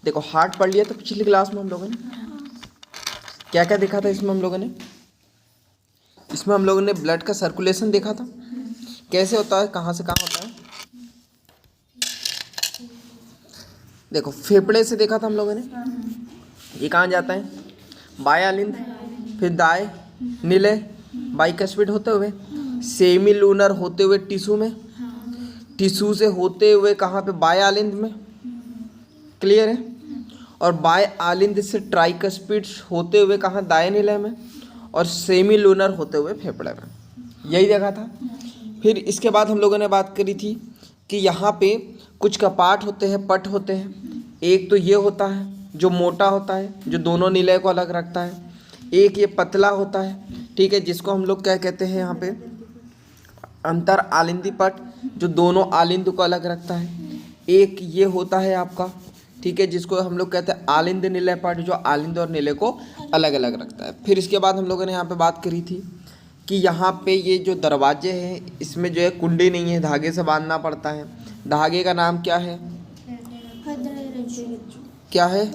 देखो हार्ट पढ़ लिया तो पिछली क्लास में हम लोगों ने क्या क्या देखा था। इसमें हम लोगों ने ब्लड का सर्कुलेशन देखा था, कैसे होता है, कहाँ से कहाँ होता है। देखो फेफड़े से देखा था हम लोगों ने, ये कहाँ जाता है, बायालिंद, फिर दाएं नीले बाइकस्पिड होते हुए सेमी लूनर होते हुए टिश्यू में, टिश्यू से होते हुए कहाँ पे, बायालिंद में। क्लियर है। और बाय आलिंद से ट्राइकस्पिड होते हुए कहाँ, दाएं नीले में, और सेमी लूनर होते हुए फेफड़े में। यही देखा था। फिर इसके बाद हम लोगों ने बात करी थी कि यहाँ पे कुछ कपाट होते हैं, पट होते हैं। एक तो ये होता है जो मोटा होता है, जो दोनों नीले को अलग रखता है। एक ये पतला होता है, ठीक है, जिसको हम लोग क्या कहते हैं यहाँ पे, अंतर आलिंदी पट, जो दोनों आलिंद को अलग रखता है। एक ये होता है आपका, ठीक है, जिसको हम लोग कहते हैं आलिंद नीले पट, जो आलिंद और नीले को अलग अलग रखता है। फिर इसके बाद हम लोगों ने यहाँ पे बात करी थी कि यहाँ पे ये जो दरवाजे हैं, इसमें जो है कुंडी नहीं है, धागे से बांधना पड़ता है। धागे का नाम क्या है, क्या है,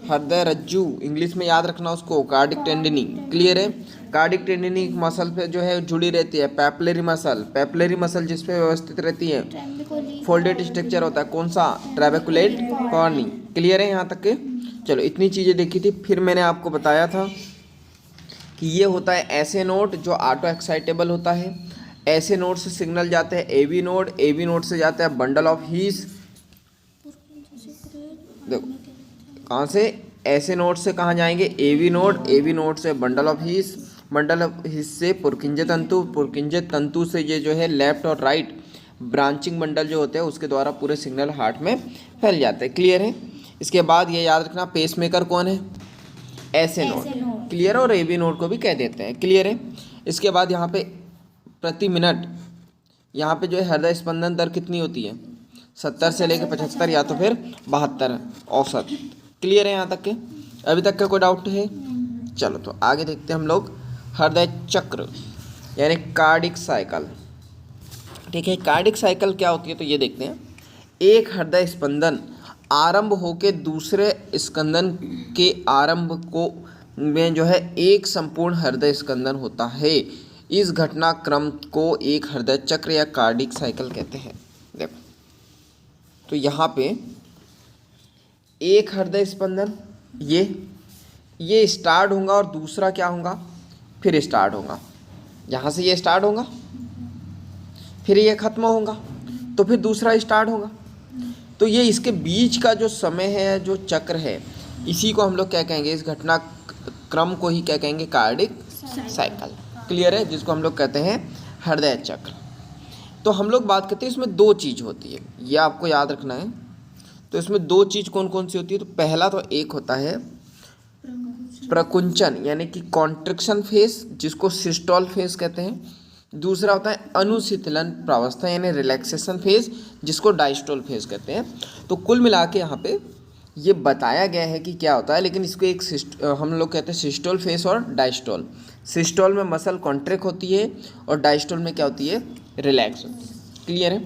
हृदय रज्जु। इंग्लिश में याद रखना उसको, कार्डिक टेंडनी। क्लियर है। कार्डिक टेंडनी मसल पे जो है जुड़ी रहती है, पैपिलरी मसल। पैपिलरी मसल जिस पे व्यवस्थित रहती है, फोल्डेड स्ट्रक्चर होता है, कौन सा, ट्रेबेकुलेट कॉर्नी। क्लियर है यहाँ तक के। चलो इतनी चीज़ें देखी थी। फिर मैंने आपको बताया था कि ये होता है ऐसे नोड जो ऑटो एक्साइटेबल होता है। ऐसे नोड से सिग्नल जाते हैं एवी नोड, एवी नोड से जाता है बंडल ऑफ हीस। देखो कहाँ से, ऐसे नोड से कहाँ जाएंगे, एवी नोड, एवी नोड से bundle of his, bundle of his से पुरकिंजे तंतु, पुरकिंजे तंतु से ये जो है लेफ्ट और राइट ब्रांचिंग बंडल जो होते हैं उसके द्वारा पूरे सिग्नल हार्ट में फैल जाते हैं। क्लियर है। इसके बाद ये याद रखना, पेसमेकर कौन है, ऐसे नोड। क्लियर है। और एवी नोड को भी कह देते हैं। क्लियर है। इसके बाद यहाँ पे प्रति मिनट यहाँ पे जो है हृदय स्पंदन दर कितनी होती है, 70 से लेकर 75 या तो फिर 72 औसत। क्लियर है यहाँ तक के। अभी तक का कोई डाउट है। चलो तो आगे देखते हैं हम लोग हृदय चक्र यानी कार्डिक साइकिल। ठीक है, कार्डिक साइकिल क्या होती है तो ये देखते हैं। एक हृदय स्पंदन आरंभ होकर दूसरे स्पंदन के आरंभ को में जो है एक संपूर्ण हृदय स्पंदन होता है। इस घटनाक्रम को एक हृदय चक्र या कार्डिक साइकिल कहते हैं। देखो तो यहाँ पे एक हृदय स्पंदन ये स्टार्ट होगा और दूसरा क्या होगा, फिर स्टार्ट होगा। यहाँ से ये स्टार्ट होगा, फिर ये खत्म होगा, तो फिर दूसरा स्टार्ट होगा। तो ये इसके बीच का जो समय है, जो चक्र है, इसी को हम लोग क्या कहेंगे, इस घटनाक्रम को ही क्या कहेंगे, कार्डिक साइकिल। क्लियर है। जिसको हम लोग कहते हैं हृदय चक्र। तो हम लोग बात करते हैं इसमें दो चीज़ होती है, ये आपको याद रखना है। तो इसमें दो चीज़ कौन कौन सी होती है, तो पहला तो एक होता है प्रकुंचन यानी कि कॉन्ट्रिक्शन फेज, जिसको सिस्टोल फेज कहते हैं। दूसरा होता है अनुशीतलन प्रावस्था यानी रिलैक्सेशन फेज, जिसको डायस्टोल फेज कहते हैं। तो कुल मिला के यहाँ पे ये बताया गया है कि क्या होता है, लेकिन इसको एक हम लोग कहते हैं सिस्टोल फेज और डायस्टोल। सिस्टोल में मसल कॉन्ट्रैक्ट होती है और डायस्टोल में क्या होती है, रिलैक्स होती है। क्लियर है।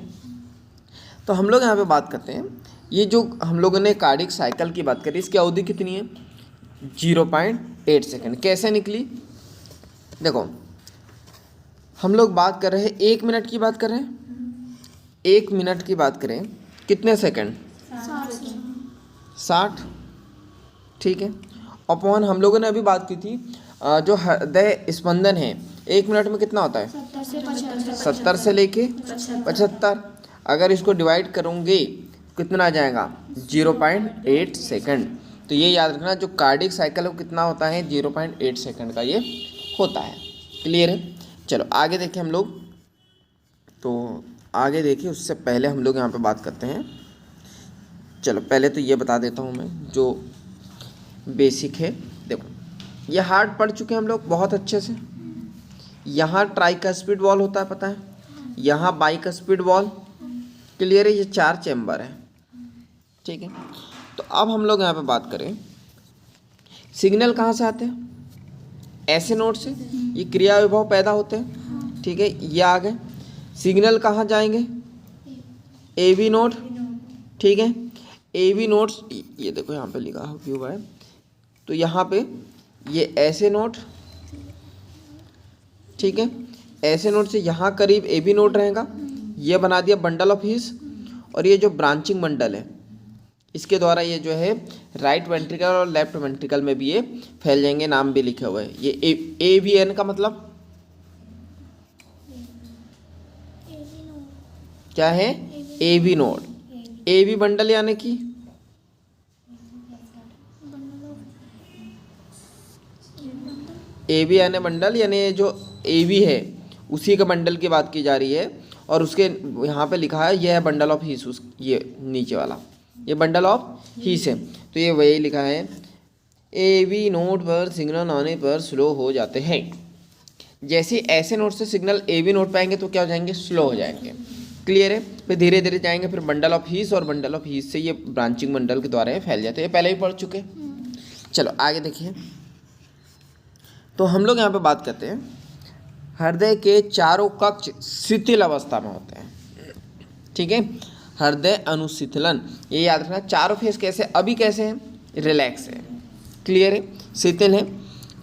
तो हम लोग यहाँ पे बात करते हैं, ये जो हम लोगों ने कार्डिक साइकिल की बात करी, इसकी अवधि कितनी है, 0.8 सेकेंड। कैसे निकली, देखो हम लोग बात कर रहे हैं 1 मिनट की बात कर रहे हैं। 1 मिनट की बात करें कितने सेकंड, 60। ठीक है। अपॉन हम लोगों ने अभी बात की थी जो हृदय स्पंदन है 1 मिनट में कितना होता है, 70 से लेके 75। अगर इसको डिवाइड करोगे कितना आ जाएगा, 0.8 सेकंड। तो ये याद रखना, जो कार्डिक साइकिल है वो कितना होता है, 0.8 सेकंड का ये होता है। क्लियर है। चलो आगे देखें हम लोग। तो आगे देखिए, उससे पहले हम लोग यहाँ पे बात करते हैं। चलो पहले तो ये बता देता हूँ मैं जो बेसिक है। देखो ये हार्ट पढ़ चुके हैं हम लोग बहुत अच्छे से। यहाँ ट्राइकस्पिड वॉल होता है, पता है, यहाँ बाइकस्पिड वॉल। क्लियर है। ये 4 चैम्बर है। ठीक है। तो अब हम लोग यहाँ पे बात करें, सिग्नल कहाँ से आते हैं, ऐसे नोड से। ये क्रिया विभव पैदा होते हैं। ठीक है, ये आ गए। सिग्नल कहाँ जाएंगे, ए बी नोड, ठीक है। ए बी नोड्स, ये देखो यहाँ पे लिखा हुआ है, तो यहाँ पे ये ऐसे नोड, ठीक है, ऐसे नोड से यहाँ करीब ए बी नोड रहेगा, ये बना दिया बंडल ऑफ हीस। और ये जो ब्रांचिंग बंडल है इसके द्वारा ये जो है राइट वेंट्रिकल और लेफ्ट वेंट्रिकल में भी ये फैल जाएंगे, नाम भी लिखे हुए हैं। ये ए बी एन का मतलब क्या है, A B node, A B bundle यानी कि ए बी यानी बंडल, यानी जो ए बी है उसी का बंडल की बात की जा रही है। और उसके यहाँ पे लिखा है यह है बंडल ऑफ हीस, उस ये नीचे वाला ये बंडल ऑफ हीस है, तो ये वही लिखा है ए बी नोड पर सिग्नल आने पर स्लो हो जाते हैं। जैसे ऐसे नोड से सिग्नल ए बी नोड पाएंगे तो क्या हो जाएंगे, स्लो हो जाएंगे। क्लियर है। फिर धीरे धीरे जाएंगे, फिर बंडल ऑफ हीस, और बंडल ऑफ हीस से ये ब्रांचिंग बंडल के द्वारा फैल जाते हैं, ये पहले ही पढ़ चुके। चलो आगे देखिए, तो हम लोग यहाँ पे बात करते हैं हृदय के चारों कक्ष शिथिल अवस्था में होते हैं, ठीक है। हृदय अनुशिथिलन, ये याद रखना। चारों फेस कैसे, अभी कैसे हैं, रिलैक्स है, क्लियर है, शिथिल है।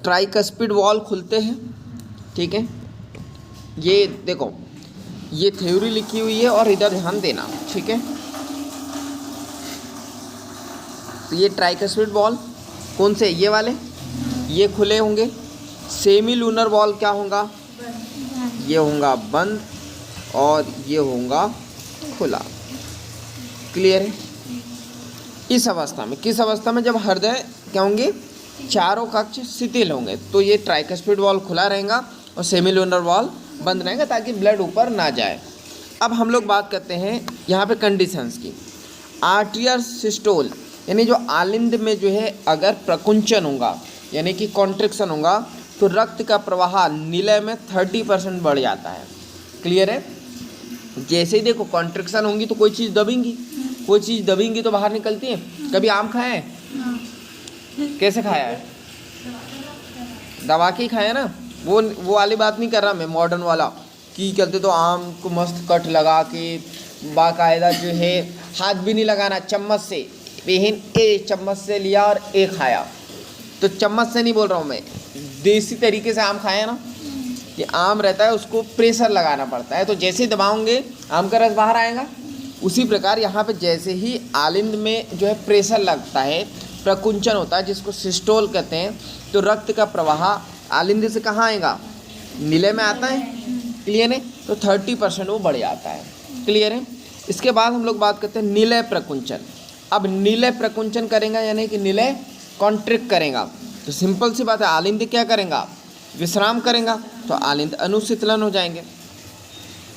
ट्राइकस्पिड वॉल खुलते हैं, ठीक है। ये देखो, ये थ्योरी लिखी हुई है और इधर ध्यान देना, ठीक है। तो ये ट्राइकस्पिड वॉल कौन से, ये वाले, ये खुले होंगे। सेमी लूनर वॉल क्या होगा, ये होगा बंद और ये होगा खुला, क्लियर है। इस अवस्था में, किस अवस्था में, जब हृदय क्या होंगे, चारों कक्ष शिथिल होंगे, तो ये ट्राइकस्पिड वॉल खुला रहेगा और सेमी लूनर वॉल बंद रहेगा ताकि ब्लड ऊपर ना जाए। अब हम लोग बात करते हैं यहाँ पे कंडीशंस की। आर्टियर सिस्टोल, यानी जो आलिंद में जो है अगर प्रकुंचन होगा यानी कि कॉन्ट्रिक्शन होगा तो रक्त का प्रवाह निलय में 30% बढ़ जाता है, क्लियर है। जैसे ही देखो कॉन्ट्रिक्शन होंगी तो कोई चीज़ दबेंगी, कोई चीज़ दबेंगी तो बाहर निकलती है। कभी आम खाया है, कैसे खाया है, दबा के ही खाया ना। वो वाली बात नहीं कर रहा मैं, मॉडर्न वाला कि कहते तो आम को मस्त कट लगा के बाकायदा जो है हाथ भी नहीं लगाना, चम्मच से बेहन ए चम्मच से लिया और ए खाया। तो चम्मच से नहीं बोल रहा हूँ मैं, देसी तरीके से आम खाया ना, कि आम रहता है उसको प्रेशर लगाना पड़ता है, तो जैसे ही दबाओगे आम का रस बाहर आएगा। उसी प्रकार यहाँ पे जैसे ही आलिंद में जो है प्रेशर लगता है, प्रकुंचन होता है जिसको सिस्टोल कहते हैं, तो रक्त का प्रवाह आलिंद से कहाँ आएगा, निलय में आता है, क्लियर है। तो 30% वो बढ़ जाता है, क्लियर है। इसके बाद हम लोग बात करते हैं निलय प्रकुंचन। अब निलय प्रकुंचन करेगा यानी कि निलय कॉन्ट्रिक्ट करेगा, तो सिंपल सी बात है, आलिंद क्या करेगा, विश्राम करेगा, तो आलिंद अनुशीतलन हो जाएंगे।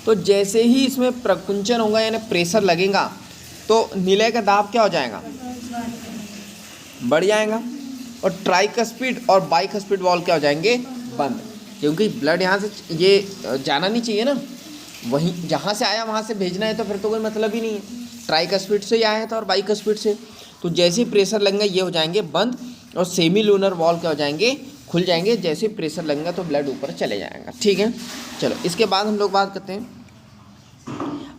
तो जैसे ही इसमें प्रकुंचन होगा यानी प्रेशर लगेगा तो निलय का दाब क्या हो जाएगा, बढ़ जाएगा। और ट्राइकस्पिड और बाइकस्पिड वॉल क्या हो जाएंगे, बंद, क्योंकि ब्लड यहाँ से ये जाना नहीं चाहिए ना, वहीं जहाँ से आया वहाँ से भेजना है, तो फिर तो कोई मतलब ही नहीं है। ट्राइकस्पिड से ही आया था और बाइकस्पिड से, तो जैसे ही प्रेशर लगेगा ये हो जाएंगे बंद, और सेमी लूनर वॉल क्या हो जाएंगे, खुल जाएंगे। जैसे ही प्रेशर लगेगा तो ब्लड ऊपर चले जाएगा, ठीक है। चलो इसके बाद हम लोग बात करते हैं,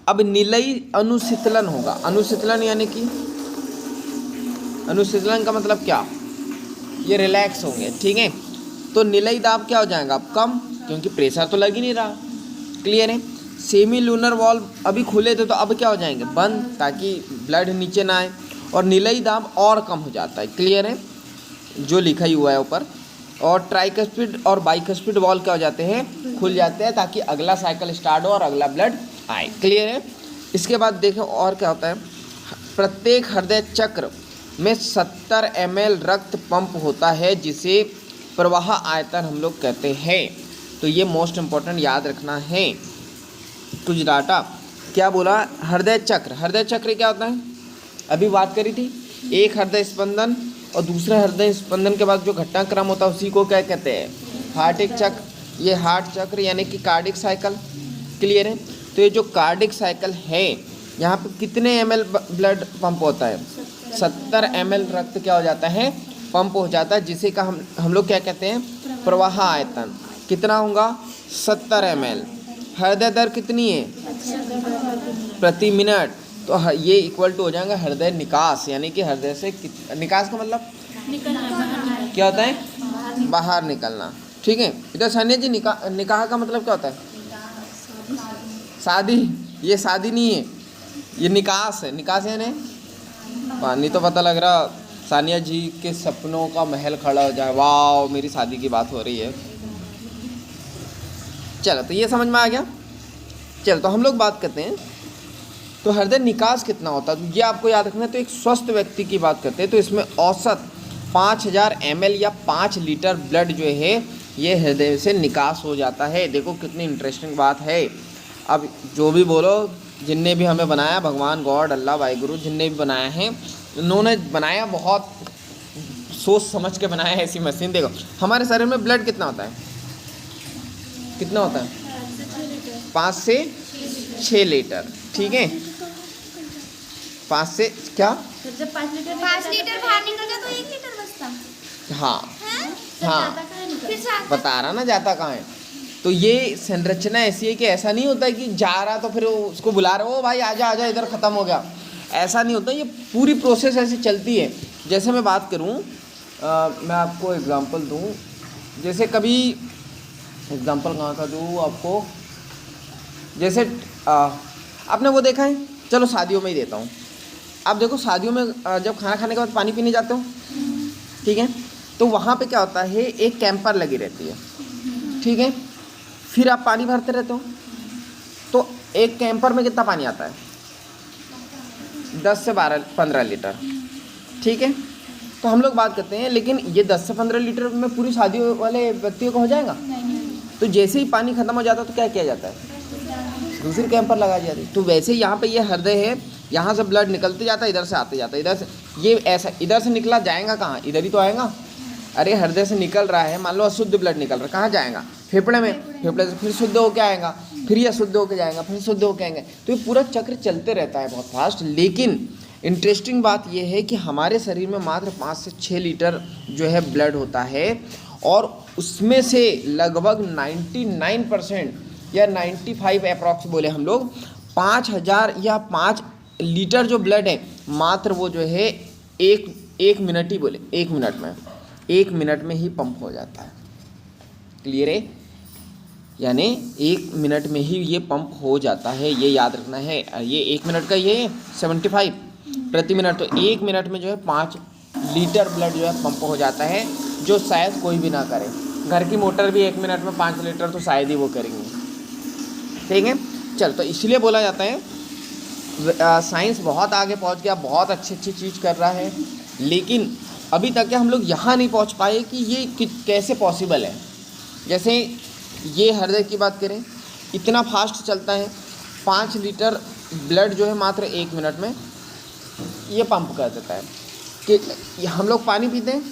अब निलयी अनुशीतलन होगा। अनुशीतलन यानी कि, अनुशीतलन का मतलब क्या, ये रिलैक्स होंगे, ठीक है। तो निलयी दाब क्या हो जाएगा, अब कम, क्योंकि प्रेशर तो लग ही नहीं रहा, क्लियर है। सेमी लूनर वॉल अभी खुले थे तो अब क्या हो जाएंगे, बंद, ताकि ब्लड नीचे ना आए, और निलयी दाब और कम हो जाता है, क्लियर है, जो लिखा ही हुआ है ऊपर। और ट्राइकस्पिड और बाइकस्पिड वॉल क्या हो जाते हैं, खुल जाते हैं, ताकि अगला साइकिल स्टार्ट हो और अगला ब्लड आए, क्लियर है। इसके बाद देखें और क्या होता है, प्रत्येक हृदय चक्र में 70 ml रक्त पंप होता है, जिसे प्रवाह आयतन हम लोग कहते हैं। तो ये मोस्ट इम्पोर्टेंट याद रखना है। कुछ डाटा क्या बोला, हृदय चक्र, हृदय चक्र क्या होता है, अभी बात करी थी, एक हृदय स्पंदन और दूसरे हृदय स्पंदन के बाद जो घटनाक्रम होता है उसी को क्या कहते हैं, हार्टिक चक्र। ये हार्ट चक्र यानी कि कार्डिक साइकिल, क्लियर है। तो ये जो कार्डिक साइकिल है, यहाँ पे कितने ml ब्लड पंप होता है, 70 ml रक्त क्या हो जाता है, पंप हो जाता है, जिसे का हम लोग क्या कहते हैं, प्रवाह आयतन। कितना होगा, 70 ml हृदय दर कितनी है? प्रति मिनट। तो ये इक्वल टू हो जाएगा हृदय निकास, यानी कि हृदय से निकास का मतलब क्या होता है? बाहर निकलना। ठीक है। इधर सानिया जी निकाह का मतलब क्या होता है? शादी। ये शादी नहीं है, ये निकास है। निकास यानी पानी। तो पता लग रहा सानिया जी के सपनों का महल खड़ा हो जाए, वाह मेरी शादी की बात हो रही है। चलो तो ये समझ में आ गया। चलो तो हम लोग बात करते हैं तो हृदय निकास कितना होता है, ये आपको याद रखना है। तो एक स्वस्थ व्यक्ति की बात करते हैं तो इसमें औसत 5000 ml या 5 लीटर ब्लड जो है ये हृदय से निकास हो जाता है। देखो कितनी इंटरेस्टिंग बात है। अब जो भी बोलो, जिनने भी हमें बनाया, भगवान, गॉड, अल्लाह, वाहिगुरु, जिनने भी बनाया है, उन्होंने बनाया बहुत सोच समझ के बनाया है ऐसी मशीन। देखो हमारे शरीर में ब्लड कितना होता है? कितना होता है? 5 से 6 लीटर। ठीक है, 5 से क्या? जब 5 लीटर बाहर निकल गया तो 1 लीटर बचता। हाँ हाँ, फिर बता रहा ना जाता कहाँ है। तो ये संरचना ऐसी है कि ऐसा नहीं होता है कि जा रहा तो फिर उसको बुला रहे, ओ भाई आजा आजा इधर ख़त्म हो गया, ऐसा नहीं होता। ये पूरी प्रोसेस ऐसे चलती है। जैसे मैं बात करूँ, मैं आपको एग्जांपल दूँ, जैसे कभी एग्जांपल कहाँ का दूँ आपको, जैसे आपने वो देखा है, चलो शादियों में ही देता हूँ। आप देखो शादियों में जब खाना खाने के बाद पानी पीने जाते हो, ठीक है, तो वहाँ पे क्या होता है, एक कैंपर लगी रहती है। ठीक है, फिर आप पानी भरते रहते हो, तो एक कैंपर में कितना पानी आता है? 10 से 15 लीटर। ठीक है, तो हम लोग बात करते हैं, लेकिन ये 10 से 15 लीटर में पूरी शादी वाले व्यक्तियों को हो जाएगा? तो जैसे ही पानी खत्म हो जाता है तो क्या किया जाता है? दूसरी कैंपर लगा दी जाती है। तो वैसे ही यहाँ पे ये हृदय है, यहाँ से ब्लड निकलते जाता है, इधर से आते जाता है, इधर से ये ऐसा, इधर से निकला जाएगा कहाँ? इधर ही तो आएगा। अरे हृदय से निकल रहा है, मान लो अशुद्ध ब्लड निकल रहा है, कहाँ जाएगा? फेफड़े में। फेफड़े से फिर शुद्ध होके आएगा, फिर ये अशुद्ध होके जाएगा, फिर शुद्ध होके आएंगे। तो ये पूरा चक्र चलते रहता है बहुत फास्ट। लेकिन इंटरेस्टिंग बात ये है कि हमारे शरीर में मात्र 5 से 6 लीटर जो है ब्लड होता है, और उसमें से लगभग 99% या 95 अप्रॉक्स बोले हम लोग, 5000 या 5 लीटर जो ब्लड है, मात्र वो जो है एक मिनट ही बोले, 1 मिनट में ही पंप हो जाता है। क्लियर है? यानी 1 मिनट में ही ये पंप हो जाता है, ये याद रखना है। ये 1 मिनट का ये 75 प्रति मिनट, तो 1 मिनट में जो है 5 लीटर ब्लड जो है पंप हो जाता है, जो शायद कोई भी ना करे। घर की मोटर भी 1 मिनट में 5 लीटर तो शायद ही वो करेंगे। ठीक है, चल तो इसलिए बोला जाता है साइंस बहुत आगे पहुंच गया, बहुत अच्छी चीज़ कर रहा है, लेकिन अभी तक हम लोग यहाँ नहीं पहुँच पाए कि ये कैसे पॉसिबल है। जैसे ये हृदय की बात करें, इतना फास्ट चलता है, 5 लीटर ब्लड जो है मात्र 1 मिनट में ये पंप कर देता है। कि हम लोग पानी पीते हैं,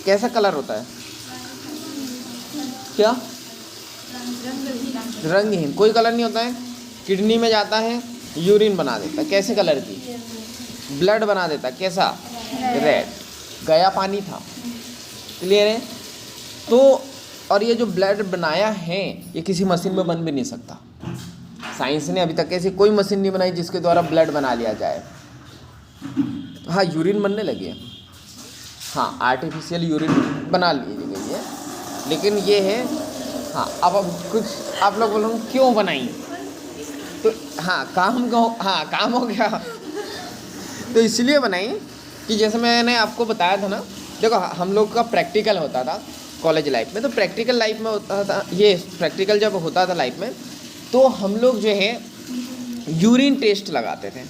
कैसा कलर होता है? क्या? रंगहीन, कोई कलर नहीं होता है। किडनी में जाता है, यूरिन बना देता है, कैसे कलर की? ब्लड बना देता है, कैसा? रेड। गया पानी था। क्लियर है? तो और ये जो ब्लड बनाया है ये किसी मशीन में बन भी नहीं सकता। साइंस ने अभी तक ऐसी कोई मशीन नहीं बनाई जिसके द्वारा ब्लड बना लिया जाए। हाँ, यूरिन बनने लगी है, हाँ आर्टिफिशियल यूरिन बना ली गई है, लेकिन ये है, हाँ अब कुछ आप लोग बोलोगे क्यों बनाई, तो हाँ काम हो गया। तो इसलिए बनाई कि जैसे मैंने आपको बताया था ना, देखो हम लोग का प्रैक्टिकल होता था कॉलेज लाइफ में, तो प्रैक्टिकल लाइफ में होता था, ये प्रैक्टिकल जब होता था लाइफ में, तो हम लोग जो है यूरिन टेस्ट लगाते थे।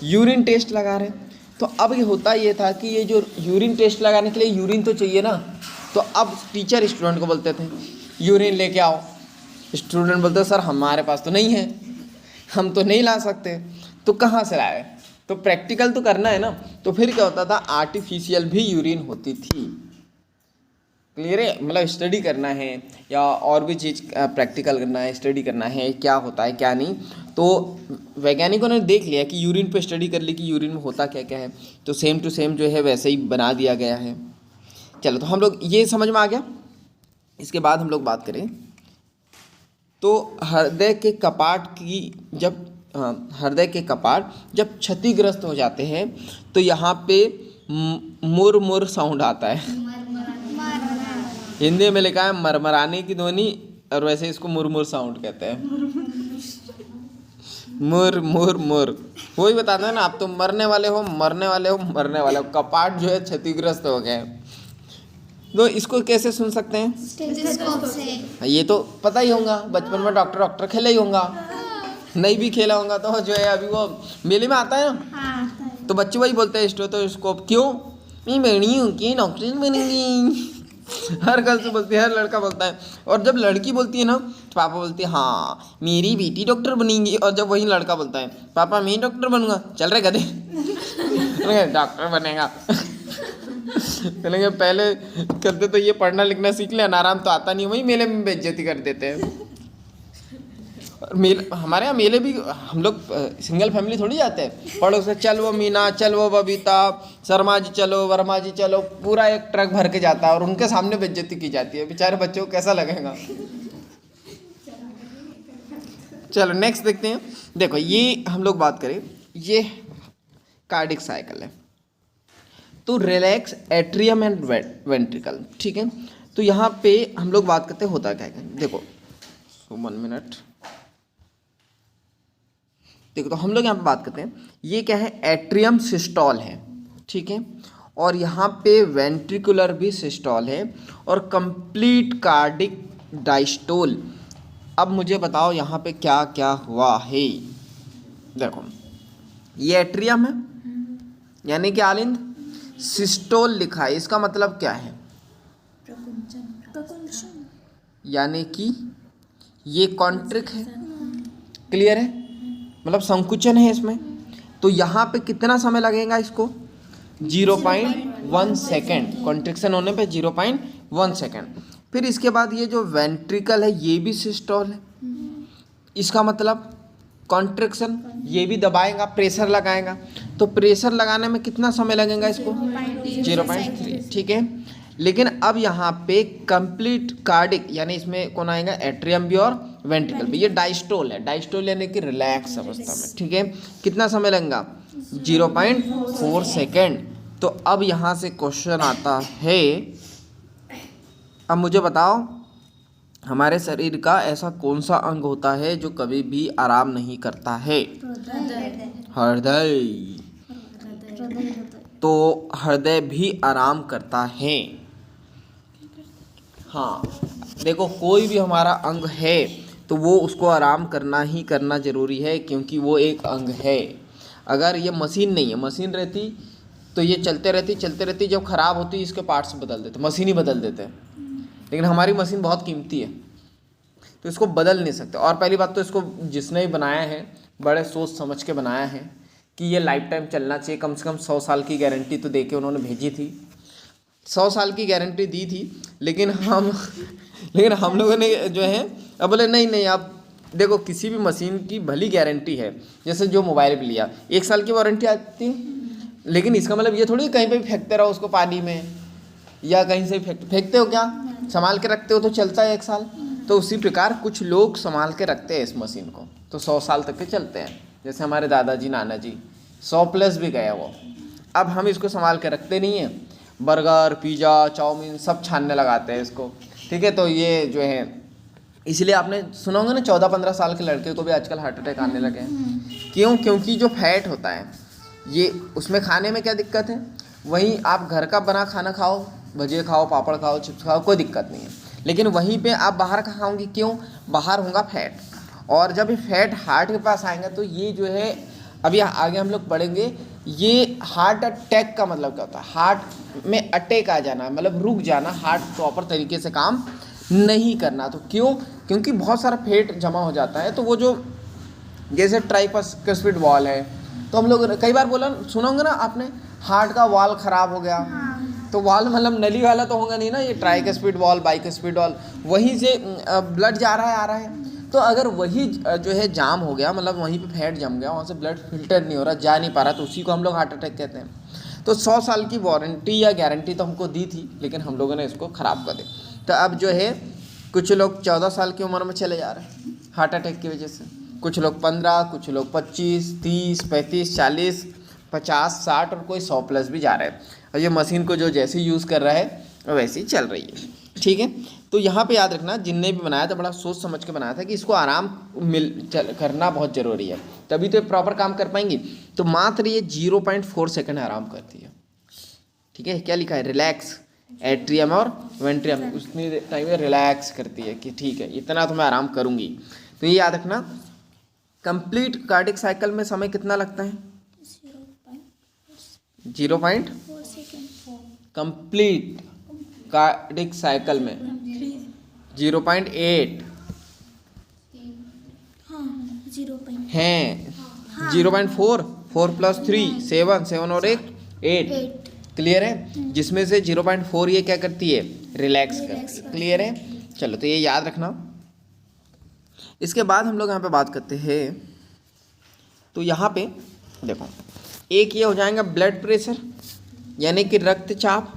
यूरिन टेस्ट लगा रहे, तो अब ये होता ये था कि ये जो यूरिन टेस्ट लगाने के लिए यूरिन तो चाहिए ना, तो अब टीचर स्टूडेंट को बोलते थे यूरिन लेके आओ। स्टूडेंट बोलते सर हमारे पास तो नहीं है, हम तो नहीं ला सकते। तो कहाँ से लाए? तो प्रैक्टिकल तो करना है ना, तो फिर क्या होता था, आर्टिफिशियल भी यूरिन होती थी। क्लियर है? मतलब स्टडी करना है या और भी चीज़ प्रैक्टिकल करना है, स्टडी करना है क्या होता है क्या नहीं, तो वैज्ञानिकों ने देख लिया कि यूरिन पे स्टडी कर ली कि यूरिन में होता क्या क्या है, तो सेम टू सेम जो है वैसे ही बना दिया गया है। चलो तो हम लोग ये समझ में आ गया। इसके बाद हम लोग बात करें तो हृदय के कपाट की जब हृदय के कपाट जब क्षतिग्रस्त हो जाते हैं तो यहाँ पे मुर मुर साउंड आता है। हिंदी में लिखा है मरमराने की ध्वनि, और वैसे इसको मुरमुर साउंड कहते हैं। मुर मुर मुर, वही बताते हैं ना, आप तो मरने वाले हो मरने वाले हो मरने वाले हो, कपाट जो है क्षतिग्रस्त हो गए। तो इसको कैसे सुन सकते हैं? स्टेथोस्कोप से। ये तो पता ही होगा, बचपन में डॉक्टर खेला ही होगा, नहीं भी खेला होगा तो जो है अभी वो मेले में आता है ना, तो बच्चे वही बोलते हैं स्टेथोस्कोप। क्यों? मैं बड़ी हूँ कि डॉक्टर बनेंगी। हर गर्ल से बोलती है, हर लड़का बोलता है। और जब लड़की बोलती है ना तो पापा बोलते हैं हाँ मेरी बेटी डॉक्टर बनेंगी। और जब वही लड़का बोलता है पापा मैं डॉक्टर बनूंगा, चल रहे गधे डॉक्टर बनेगा। चलेंगे पहले करते तो ये पढ़ना लिखना सीख ले, अनाराम तो आता नहीं, वही मेले में बेइज्जती कर देते हैं। और मेले, हमारे यहाँ मेले भी हम लोग सिंगल फैमिली थोड़ी जाते हैं, पड़ोस से चल वो मीना, चल वो बबीता, शर्मा जी चलो, वर्मा जी चलो, पूरा एक ट्रक भर के जाता है और उनके सामने बेइज्जती की जाती है। बेचारे बच्चों को कैसा लगेगा? चलो नेक्स्ट देखते हैं। देखो ये हम लोग बात करें, ये कार्डिक साइकिल है, तो रिलैक्स एट्रियम एंड वेंट्रिकल, ठीक है। तो यहाँ पे हम लोग बात करते हैं होता क्या है। देखो 1 मिनट, देखो तो हम लोग यहाँ पे बात करते हैं, ये क्या है, एट्रियम सिस्टोल है, ठीक है, और यहाँ पे वेंट्रिकुलर भी सिस्टोल है और कंप्लीट कार्डिक डायस्टोल। अब मुझे बताओ यहाँ पे क्या क्या हुआ है। देखो ये एट्रियम है यानी कि आलिंद, सिस्टोल लिखा है, इसका मतलब क्या है, यानी कि ये कॉन्ट्रिक है, क्लियर है, मतलब संकुचन है इसमें। तो यहाँ पे कितना समय लगेगा इसको, 0.1 सेकेंड, कॉन्ट्रिक्शन होने पे 0.1 सेकेंड। फिर इसके बाद ये जो वेंट्रिकल है ये भी सिस्टोल है, इसका मतलब कॉन्ट्रिक्शन, ये भी दबाएगा, प्रेशर लगाएगा, तो प्रेशर लगाने में कितना समय लगेगा इसको, 0.3, ठीक है। लेकिन अब यहाँ पे कंप्लीट कार्डिक यानी इसमें कौन आएगा, एट्रियम भी और वेंट्रिकल भी, ये डायस्टोल है, डायस्टोल यानी कि रिलैक्स अवस्था में, ठीक है। कितना समय लगेगा, 0.4 सेकेंड। तो अब यहाँ से क्वेश्चन आता है, अब मुझे बताओ हमारे शरीर का ऐसा कौन सा अंग होता है जो कभी भी आराम नहीं करता है, हृदय। तो हृदय भी आराम करता है। हाँ देखो कोई भी हमारा अंग है तो वो उसको आराम करना ही करना ज़रूरी है, क्योंकि वो एक अंग है। अगर ये मशीन नहीं है, मशीन रहती तो ये चलते रहती, जब ख़राब होती इसके पार्ट्स बदल देते, मशीन ही बदल देते। लेकिन हमारी मशीन बहुत कीमती है तो इसको बदल नहीं सकते। और पहली बात तो इसको जिसने भी बनाया है बड़े सोच समझ के बनाया है कि ये लाइफ टाइम चलना चाहिए, कम से कम 100 साल की गारंटी तो दे के उन्होंने भेजी थी, 100 साल की गारंटी दी थी। लेकिन हम लोगों ने जो है अब बोले नहीं आप देखो किसी भी मशीन की भली गारंटी है, जैसे जो मोबाइल भी लिया 1 साल की वारंटी आती है, लेकिन इसका मतलब ये थोड़ी कहीं पे भी फेंकते रहो उसको पानी में या कहीं से फेंकते हो, क्या संभाल के रखते हो तो चलता है 1 साल। तो उसी प्रकार कुछ लोग संभाल के रखते हैं इस मशीन को, तो 100 साल तक के चलते हैं। जैसे हमारे दादाजी नाना जी 100+ भी गए वो। अब हम इसको संभाल के रखते नहीं हैं, बर्गर पिज़्ज़ा चाउमीन सब छानने लगाते हैं इसको, ठीक है। तो ये जो है इसलिए आपने सुना होगा ना 14-15 साल के लड़के को भी आजकल हार्ट अटैक आने लगे हैं। क्यों? क्योंकि जो फैट होता है ये उसमें खाने में क्या दिक्कत है, वहीं आप घर का बना खाना खाओ, भजिए खाओ, पापड़ खाओ, चिप्स खाओ, कोई दिक्कत नहीं है। लेकिन वहीं पे आप बाहर का खाओगे, क्यों? बाहर होगा फैट, और जब ये फैट हार्ट के पास आएगा तो ये जो है अभी आगे हम लोग पढ़ेंगे, ये हार्ट अटैक का मतलब क्या होता है, हार्ट में अटैक आ जाना, मतलब रुक जाना, हार्ट प्रॉपर तरीके से काम नहीं करना। तो क्यों? क्योंकि बहुत सारा फैट जमा हो जाता है। तो वो जो जैसे ट्राइस्फिड वॉल है, तो हम लोग कई बार सुना होगा ना आपने, हार्ट का वॉल ख़राब हो गया, तो वॉल मतलब नली वाला तो होगा नहीं ना, ये ट्राइस्फिड वॉल, बाइस्फिड वॉल, वहीं से ब्लड जा रहा है आ रहा है। तो अगर वही जो है जाम हो गया, मतलब वहीं पे फैट जम गया, वहाँ से ब्लड फिल्टर नहीं हो रहा, जा नहीं पा रहा, तो उसी को हम लोग हार्ट अटैक कहते हैं। तो 100 साल की वारंटी या गारंटी तो हमको दी थी, लेकिन हम लोगों ने इसको ख़राब कर दी। तो अब जो है कुछ लोग 14 साल की उम्र में चले जा रहे हैं हार्ट अटैक की वजह से, कुछ लोग 15, कुछ लोग 25, 30, 35, 40, 50, 60 और कोई 100 प्लस भी जा रहा है। और ये मशीन को जो जैसे यूज़ कर रहा है वैसे ही चल रही है, ठीक है। तो यहाँ पे याद रखना, जिनने भी बनाया था बड़ा सोच समझ के बनाया था कि इसको आराम करना बहुत ज़रूरी है, तभी तो प्रॉपर काम कर पाएंगी। तो मात्र ये 0.4 सेकंड आराम करती है, ठीक है। क्या लिखा है, रिलैक्स एट्रियम और वेंट्रियम, उतनी टाइम में रिलैक्स करती है कि ठीक है इतना तो मैं आराम करूँगी। तो ये याद रखना, कंप्लीट कार्डिक साइकिल में समय कितना लगता है, 0.4 कंप्लीट कार्डिक साइकिल में 0.8 हैं, 0.4, 4 + 3 7, 7 और 1 8, क्लियर है। जिसमें से 0.4 ये क्या करती है, रिलैक्स करती है, क्लियर है। चलो तो ये याद रखना। इसके बाद हम लोग यहाँ पे बात करते हैं, तो यहाँ पे देखो, एक ये हो जाएगा ब्लड प्रेशर यानी कि रक्तचाप।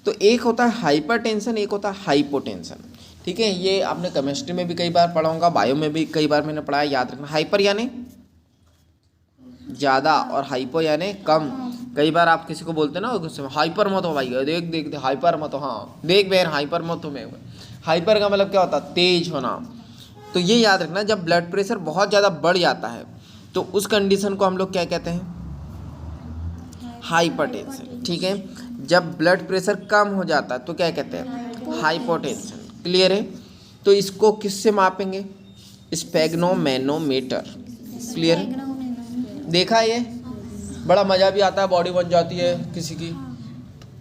तो एक होता है हाइपरटेंशन, एक होता है हाइपोटेंशन, ठीक है। ये आपने केमिस्ट्री में भी कई बार पढ़ा होगा, बायो में भी कई बार मैंने पढ़ा है, याद रखना। हाइपर यानी ज़्यादा और हाइपो यानी कम। कई बार आप किसी को बोलते हैं ना गुस्से में, हाइपर मत हो भाई, देख देख देख हाइपर मत हो, हाँ देख बहन हाइपर मत हो। मैं हाइपर का मतलब क्या होता है, तेज होना। तो ये याद रखना, जब ब्लड प्रेशर बहुत ज़्यादा बढ़ जाता है तो उस कंडीशन को हम लोग क्या कहते हैं, हाइपरटेंशन, ठीक है। जब ब्लड प्रेशर कम हो जाता है तो क्या कहते हैं, हाइपोटेंशन, क्लियर है। तो इसको किससे मापेंगे, स्फेग्नोमेनोमीटर, क्लियर है। देखा है, ये बड़ा मज़ा भी आता है, बॉडी बन जाती है किसी की,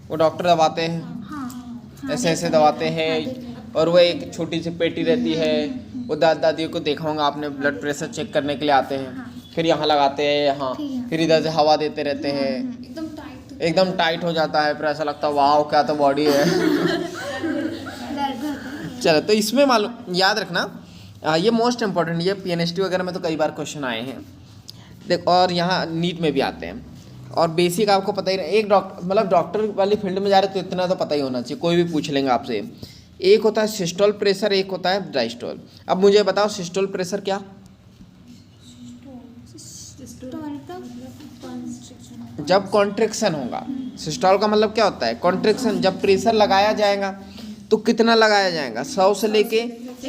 वो डॉक्टर दबाते हैं, ऐसे ऐसे दबाते हैं, और वो एक छोटी सी पेटी रहती है, वो दादियों को देखा होगा आपने, ब्लड प्रेशर चेक करने के लिए आते हैं, फिर यहाँ लगाते हैं, यहाँ फिर इधर से हवा देते रहते हैं, एकदम टाइट हो जाता है, फिर ऐसा लगता है वाह क्या तो बॉडी है। चलो तो इसमें मालूम याद रखना, ये मोस्ट इंपॉर्टेंट, ये PNST वगैरह में तो कई बार क्वेश्चन आए हैं देख, और यहाँ नीट में भी आते हैं। और बेसिक आपको पता ही नहीं, एक डॉक्टर मतलब डॉक्टर वाली फील्ड में जा रहे तो इतना तो पता ही होना चाहिए, कोई भी पूछ लेंगे आपसे। एक होता है सिस्टोल प्रेशर, एक होता है डायस्टोल। अब मुझे बताओ सिस्टोल प्रेशर क्या, जब कॉन्ट्रैक्शन होगा। सिस्टोल का मतलब क्या होता है, कॉन्ट्रैक्शन। जब प्रेशर लगाया जाएगा तो कितना लगाया जाएगा, 100 से लेके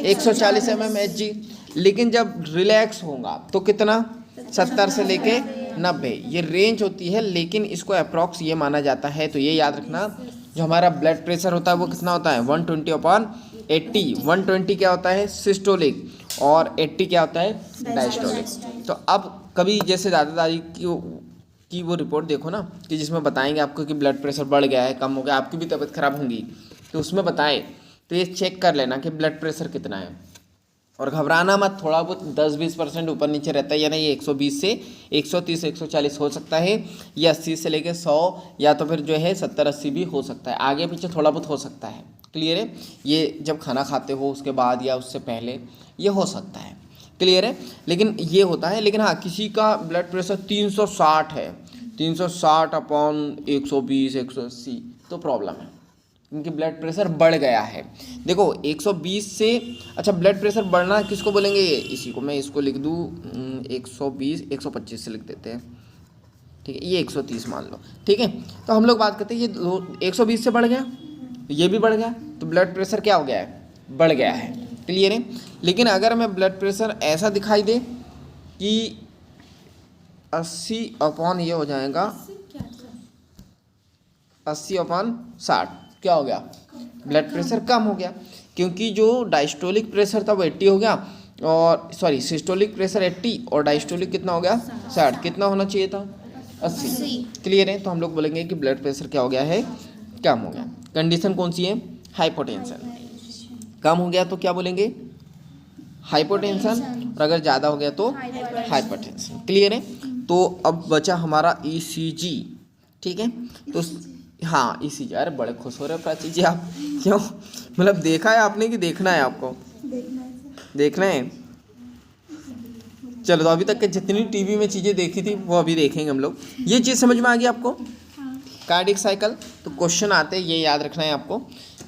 140 mmHg। लेकिन जब रिलैक्स होगा तो कितना, 70 से लेके 90, ये रेंज होती है। लेकिन इसको अप्रॉक्स ये माना जाता है, तो ये याद रखना, जो हमारा ब्लड प्रेशर होता है वो कितना होता है, 120/80। 120 क्या होता है, सिस्टोलिक, और 80 क्या होता है, डायस्टोलिक। तो अब कभी जैसे दादा दादी की वो रिपोर्ट देखो ना, कि जिसमें बताएंगे आपको कि ब्लड प्रेशर बढ़ गया है, कम हो गया, आपकी भी तबीयत खराब होगी, तो उसमें बताएं तो ये चेक कर लेना कि ब्लड प्रेशर कितना है। और घबराना मत, थोड़ा बहुत 10-20% ऊपर नीचे रहता है, यानी ये 120 से 130 140 हो सकता है, ये 80 से लेके 100, या तो फिर जो है 70-80 भी हो सकता है, आगे पीछे थोड़ा बहुत हो सकता है, क्लियर है। ये जब खाना खाते हो उसके बाद या उससे पहले ये हो सकता है, क्लियर है। लेकिन ये होता है, लेकिन हाँ किसी का ब्लड प्रेशर 360 है, 360/120 180 तो प्रॉब्लम है, क्योंकि ब्लड प्रेशर बढ़ गया है। देखो 120 से, अच्छा ब्लड प्रेशर बढ़ना किसको बोलेंगे, ये इसी को मैं इसको लिख दूँ 120 125 से लिख देते हैं, ठीक है। ये 130 मान लो, ठीक है। तो हम लोग बात करते हैं, ये 120 से बढ़ गया, ये भी बढ़ गया, तो ब्लड प्रेशर क्या हो गया है, बढ़ गया है, क्लियर है। लेकिन अगर हमें ब्लड प्रेशर ऐसा दिखाई दे कि 80/ ये हो जाएगा 80/60, क्या हो गया, ब्लड प्रेशर कम हो गया, क्योंकि जो डायस्टोलिक प्रेशर था वो 80 हो गया, और सॉरी सिस्टोलिक प्रेशर 80 और डायस्टोलिक कितना हो गया 60, कितना होना चाहिए था 80, क्लियर है। तो हम लोग बोलेंगे कि ब्लड प्रेशर क्या हो गया है, कम हो गया। कंडीशन कौन सी है, हाइपोटेंशन। कम हो गया तो क्या बोलेंगे, हाइपोटेंशन, और अगर ज़्यादा हो गया तो हाइपरटेंशन, क्लियर है। तो अब बचा हमारा ECG, ठीक है। तो हाँ ECG, अरे बड़े खुश हो रहे हैं प्राची जी आप, क्यों, मतलब देखा है आपने कि देखना है आपको, देखना है। चलो तो अभी तक के जितनी टीवी में चीज़ें देखी थी वो अभी देखेंगे हम लोग। ये चीज़ समझ में आ गई आपको, कार्डिक साइकिल। तो क्वेश्चन आते हैं, ये याद रखना है आपको।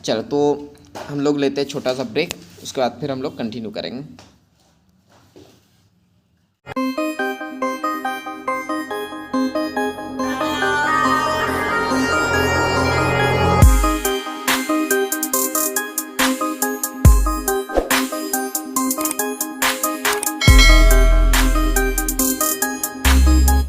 चलो तो हम लोग लेते हैं छोटा सा ब्रेक, उसके बाद फिर हम लोग कंटिन्यू करेंगे।